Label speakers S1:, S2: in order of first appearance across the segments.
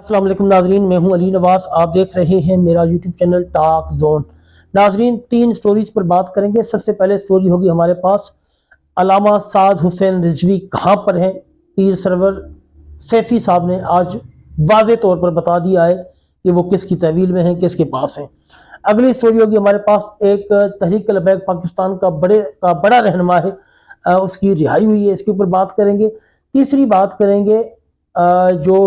S1: السلام علیکم ناظرین، میں ہوں علی نواز. آپ دیکھ رہے ہیں میرا یوٹیوب چینل ٹاک زون. ناظرین، 3 سٹوریز پر بات کریں گے. سب سے پہلے سٹوری ہوگی ہمارے پاس علامہ سعد حسین رضوی کہاں پر ہیں. پیر سرور سیفی صاحب نے آج واضح طور پر بتا دیا ہے کہ وہ کس کی تحویل میں ہیں، کس کے پاس ہیں. اگلی سٹوری ہوگی ہمارے پاس ایک تحریک لبیک پاکستان کا بڑا رہنما ہے، اس کی رہائی ہوئی ہے، اس کے اوپر بات کریں گے. تیسری بات کریں گے جو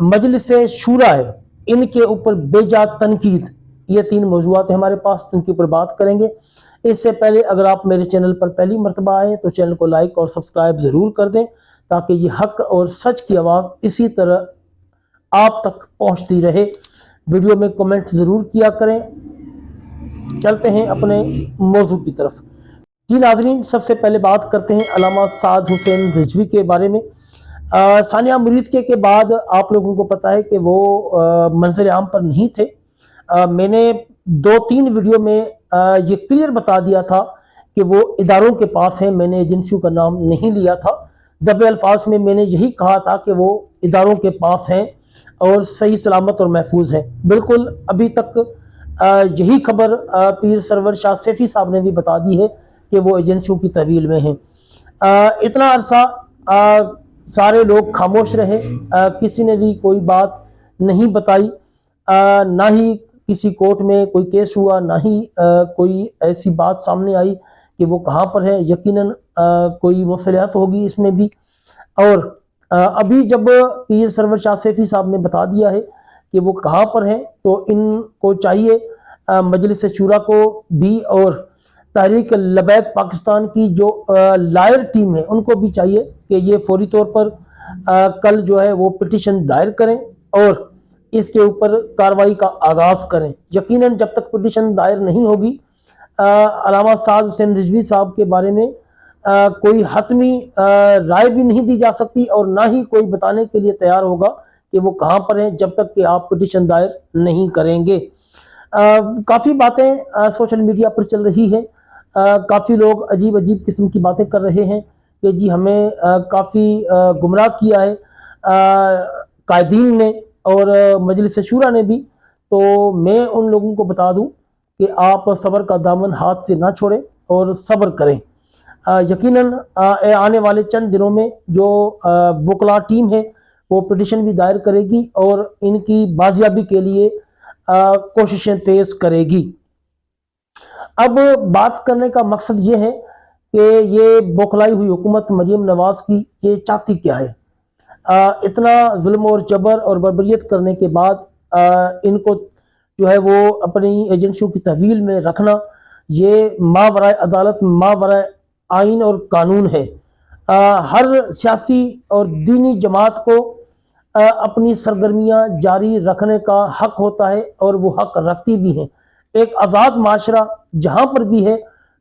S1: مجلس شورا ہے ان کے اوپر بے جا تنقید. یہ 3 موضوعات ہیں ہمارے پاس، ان کے اوپر بات کریں گے. اس سے پہلے اگر آپ میرے چینل پر پہلی مرتبہ آئے تو چینل کو لائک اور سبسکرائب ضرور کر دیں تاکہ یہ حق اور سچ کی آواز اسی طرح آپ تک پہنچتی رہے. ویڈیو میں کمنٹ ضرور کیا کریں. چلتے ہیں اپنے موضوع کی طرف. جی ناظرین، سب سے پہلے بات کرتے ہیں علامہ سعد حسین رضوی کے بارے میں. ثانیہ مرید کے بعد آپ لوگوں کو پتا ہے کہ وہ منظر عام پر نہیں تھے. میں نے 2-3 ویڈیو میں یہ کلیئر بتا دیا تھا کہ وہ اداروں کے پاس ہیں. میں نے ایجنسیوں کا نام نہیں لیا تھا. دبے الفاظ میں نے یہی کہا تھا کہ وہ اداروں کے پاس ہیں اور صحیح سلامت اور محفوظ ہیں. بالکل ابھی تک یہی خبر پیر سرور شاہ سیفی صاحب نے بھی بتا دی ہے کہ وہ ایجنسیوں کی تحویل میں ہیں. اتنا عرصہ سارے لوگ خاموش رہے، کسی نے بھی کوئی بات نہیں بتائی. نہ ہی کسی کورٹ میں کوئی کیس ہوا، نہ ہی کوئی ایسی بات سامنے آئی کہ وہ کہاں پر ہے. یقیناً کوئی مصلحت ہوگی اس میں بھی. اور ابھی جب پیر سرور شاہ سیفی صاحب نے بتا دیا ہے کہ وہ کہاں پر ہیں تو ان کو چاہیے، مجلس شورا کو بھی اور تحریک لبیک پاکستان کی جو لائر ٹیم ہے ان کو بھی چاہیے کہ یہ فوری طور پر کل جو ہے وہ پٹیشن دائر کریں اور اس کے اوپر کارروائی کا آغاز کریں. یقیناً جب تک پٹیشن دائر نہیں ہوگی علامہ سعد حسین رضوی صاحب کے بارے میں کوئی حتمی رائے بھی نہیں دی جا سکتی اور نہ ہی کوئی بتانے کے لیے تیار ہوگا کہ وہ کہاں پر ہیں جب تک کہ آپ پٹیشن دائر نہیں کریں گے. کافی باتیں سوشل میڈیا پر چل رہی ہے. کافی لوگ عجیب قسم کی باتیں کر رہے ہیں کہ جی ہمیں کافی گمراہ کیا ہے قائدین نے اور مجلس شورا نے بھی. تو میں ان لوگوں کو بتا دوں کہ آپ صبر کا دامن ہاتھ سے نہ چھوڑیں اور صبر کریں. یقیناً آنے والے چند دنوں میں جو وکلا ٹیم ہے وہ پٹیشن بھی دائر کرے گی اور ان کی بازیابی کے لیے کوششیں تیز کرے گی. اب بات کرنے کا مقصد یہ ہے کہ یہ بوکھلائی ہوئی حکومت مریم نواز کی یہ چاہتی کیا ہے. اتنا ظلم اور جبر اور بربریت کرنے کے بعد ان کو جو ہے وہ اپنی ایجنسیوں کی تحویل میں رکھنا یہ ماورائے عدالت، ماورائے آئین اور قانون ہے. ہر سیاسی اور دینی جماعت کو اپنی سرگرمیاں جاری رکھنے کا حق ہوتا ہے اور وہ حق رکھتی بھی ہیں. ایک آزاد معاشرہ جہاں پر بھی ہے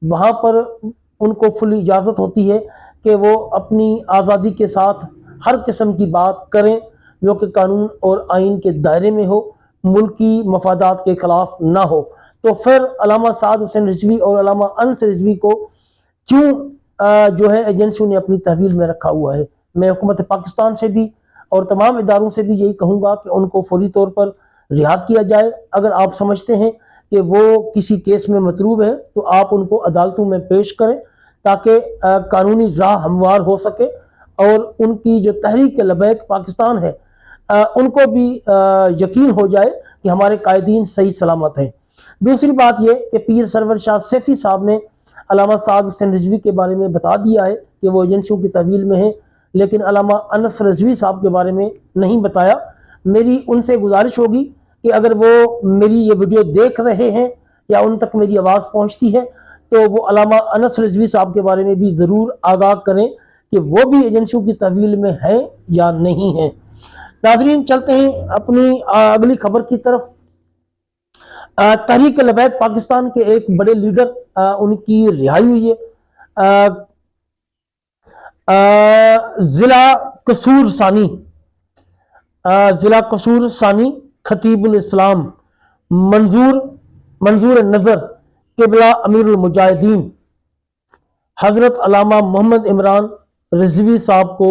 S1: وہاں پر ان کو فل اجازت ہوتی ہے کہ وہ اپنی آزادی کے ساتھ ہر قسم کی بات کریں جو کہ قانون اور آئین کے دائرے میں ہو، ملکی مفادات کے خلاف نہ ہو. تو پھر علامہ سعد حسین رضوی اور علامہ انس رضوی کو کیوں جو ہے ایجنسیوں نے اپنی تحویل میں رکھا ہوا ہے. میں حکومت پاکستان سے بھی اور تمام اداروں سے بھی یہی کہوں گا کہ ان کو فوری طور پر رہا کیا جائے. اگر آپ سمجھتے ہیں کہ وہ کسی کیس میں مطلوب ہے تو آپ ان کو عدالتوں میں پیش کریں تاکہ قانونی راہ ہموار ہو سکے اور ان کی جو تحریک لبیک پاکستان ہے ان کو بھی یقین ہو جائے کہ ہمارے قائدین صحیح سلامت ہیں. دوسری بات یہ کہ پیر سرور شاہ سیفی صاحب نے علامہ سعد حسین رضوی کے بارے میں بتا دیا ہے کہ وہ ایجنسیوں کی تحویل میں ہیں، لیکن علامہ انس رضوی صاحب کے بارے میں نہیں بتایا. میری ان سے گزارش ہوگی کہ اگر وہ میری یہ ویڈیو دیکھ رہے ہیں یا ان تک میری آواز پہنچتی ہے تو وہ علامہ انس رضوی صاحب کے بارے میں بھی ضرور آگاہ کریں کہ وہ بھی ایجنسیوں کی تحویل میں ہیں یا نہیں ہیں. ناظرین، چلتے ہیں اپنی اگلی خبر کی طرف. تحریک لبیک پاکستان کے ایک بڑے لیڈر ان کی رہائی ہوئی ہے. ضلع قصور ثانی خطیب الاسلام منظور نظر قبلہ امیر المجاہدین حضرت علامہ محمد عمران رضوی صاحب کو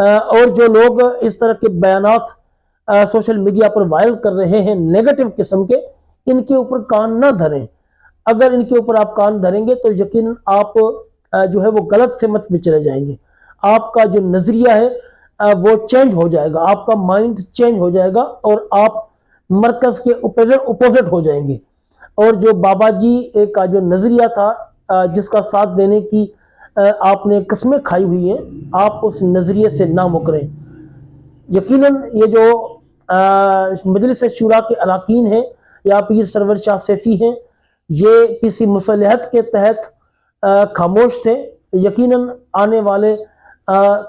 S1: اور جو لوگ اس طرح کے بیانات سوشل میڈیا پر وائرل کر رہے ہیں نیگیٹو قسم کے، ان کے اوپر کان نہ دھریں۔ اگر ان کے اوپر آپ کان دھریں گے تو یقیناً آپ جو ہے وہ غلط سمت میں چلے جائیں گے، آپ کا جو نظریہ ہے وہ چینج ہو جائے گا، آپ کا مائنڈ چینج ہو جائے گا اور آپ مرکز کے اپوزٹ ہو جائیں گے۔ اور جو بابا جی کا جو نظریہ تھا جس کا ساتھ دینے کی آپ نے قسمیں کھائی ہوئی ہیں، آپ اس نظریے سے نہ مکریں۔ یقیناً یہ جو مجلس شورا کے اراکین ہیں یا پیر سرور شاہ سیفی ہیں، یہ کسی مصلحت کے تحت خاموش تھے۔ یقیناً آنے والے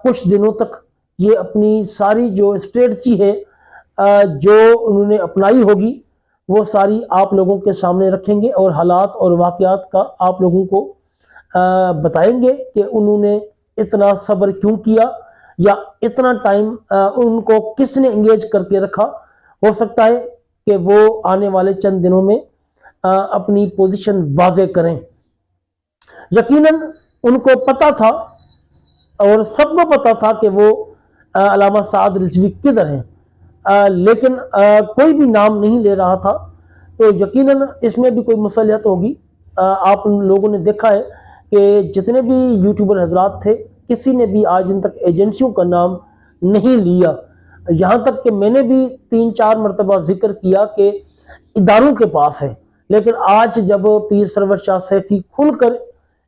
S1: کچھ دنوں تک یہ اپنی ساری جو اسٹریٹجی ہے جو انہوں نے اپنائی ہوگی وہ ساری آپ لوگوں کے سامنے رکھیں گے اور حالات اور واقعات کا آپ لوگوں کو بتائیں گے کہ انہوں نے اتنا صبر کیوں کیا یا اتنا ٹائم ان کو کس نے انگیج کر کے رکھا۔ ہو سکتا ہے کہ وہ آنے والے چند دنوں میں اپنی پوزیشن واضح کریں۔ یقیناً ان کو پتا تھا اور سب کو پتا تھا کہ وہ علامہ سعد رضوی کدھر ہیں، لیکن کوئی بھی نام نہیں لے رہا تھا۔ تو یقیناً اس میں بھی کوئی مصلحت ہوگی۔ آپ لوگوں نے دیکھا ہے کہ جتنے بھی یوٹیوبر حضرات تھے کسی نے بھی آج دن تک ایجنسیوں کا نام نہیں لیا، یہاں تک کہ میں نے بھی 3-4 مرتبہ ذکر کیا کہ اداروں کے پاس ہے، لیکن آج جب پیر سرور شاہ سیفی کھل کر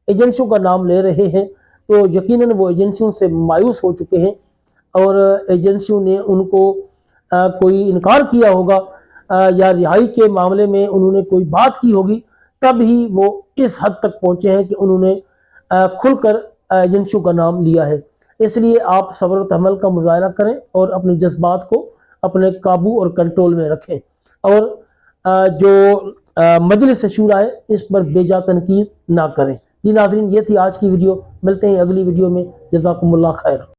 S1: ایجنسیوں کا نام لے رہے ہیں تو یقیناً وہ ایجنسیوں سے مایوس ہو چکے ہیں اور ایجنسیوں نے ان کو کوئی انکار کیا ہوگا یا رہائی کے معاملے میں انہوں نے کوئی بات کی ہوگی، تب ہی وہ اس حد تک پہنچے ہیں کہ انہوں نے کھل کر ایجنسیوں کا نام لیا ہے۔ اس لیے آپ صبر و تحمل کا مظاہرہ کریں اور اپنے جذبات کو اپنے قابو اور کنٹرول میں رکھیں، اور جو مجلس شورا ہے اس پر بے جا تنقید نہ کریں۔ جی ناظرین، یہ تھی آج کی ویڈیو، ملتے ہیں اگلی ویڈیو میں، جزاکم اللہ خیر۔